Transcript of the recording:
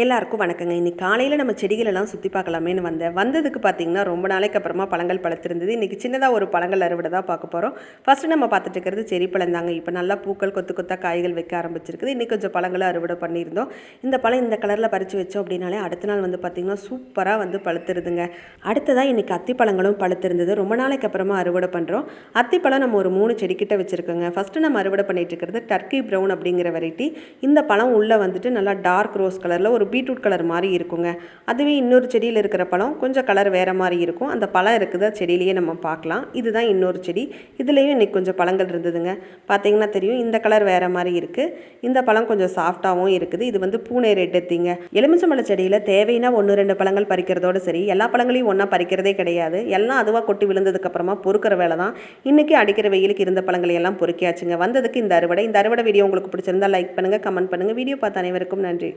எல்லாருக்கும் வணக்கங்க. இன்னைக்கு காலையில் நம்ம செடிகளெல்லாம் சுற்றி பார்க்கலாமேன்னு வந்ததுக்கு பார்த்தீங்கன்னா ரொம்ப நாளைக்கு அப்புறமா பழங்கள் பழுத்திருந்தது. இன்றைக்கி சின்னதாக ஒரு பழங்கள் அறுவடை தான் பார்க்க போகிறோம். ஃபஸ்ட்டு நம்ம பார்த்துட்டு இருக்கிறது செரி பழந்தாங்க. இப்போ நல்லா பூக்கள் கொத்து கொத்தாக காய்கள் வைக்க ஆரம்பிச்சிருக்குது. இன்றைக்கி கொஞ்சம் பழங்களை அறுவடை பண்ணியிருந்தோம். இந்த பழம் இந்த கலரில் பறித்து வச்சோம் அப்படின்னாலே அடுத்த நாள் பார்த்திங்கன்னா சூப்பராக பழுத்துருதுங்க. அடுத்ததாக இன்றைக்கி அத்திப்பழங்களும் பழுத்திருந்தது. ரொம்ப நாளைக்கு அப்புறமா அறுவடை பண்ணுறோம். அத்திப்பழம் நம்ம ஒரு 3 செடிக்கிட்ட வச்சுருக்கோங்க. ஃபஸ்ட்டு நம்ம அறுவடை பண்ணிட்டு இருக்கிறது டர்க்கி ப்ரௌன் அப்படிங்கிற வெரைட்டி. இந்த பழம் உள்ளே நல்லா டார்க் ரோஸ் கலரில் ஒரு பீட்ரூட் கலர் மாதிரி இருக்குங்க. அதுவே இன்னொரு செடியில் இருக்கிற பழம் கொஞ்சம் கலர் வேறு மாதிரி இருக்கும். அந்த பழம் இருக்குதா செடியிலேயே நம்ம பார்க்கலாம். இதுதான் இன்னொரு செடி. இதுலேயும் இன்றைக்கி கொஞ்சம் பழங்கள் இருந்ததுங்க. பார்த்தீங்கன்னா தெரியும், இந்த கலர் வேறு மாதிரி இருக்குது. இந்த பழம் கொஞ்சம் சாஃப்டாகவும் இருக்குது. இது பூனை ரெட் எத்திங்க. எலுமிச்சம்பழ செடியில் தேவைன்னா 1-2 பழங்கள் பறிக்கிறதோடு சரி, எல்லா பழங்களையும் ஒன்றா பறிக்கிறதே கிடையாது. எல்லாம் அதுவாக கொட்டி விழுந்ததுக்கப்புறமா பொறுக்கிற வேலை தான். இன்றைக்கி அடிக்கிற வெயிலுக்கு இருந்த பழங்களை எல்லாம் பொறுக்கியாச்சுங்க. வந்ததுக்கு இந்த அறுவடை வீடியோ உங்களுக்கு பிடிச்சிருந்தா லைக் பண்ணுங்கள், கமெண்ட் பண்ணுங்கள். வீடியோ பார்த்த அனைவருக்கும் நன்றி.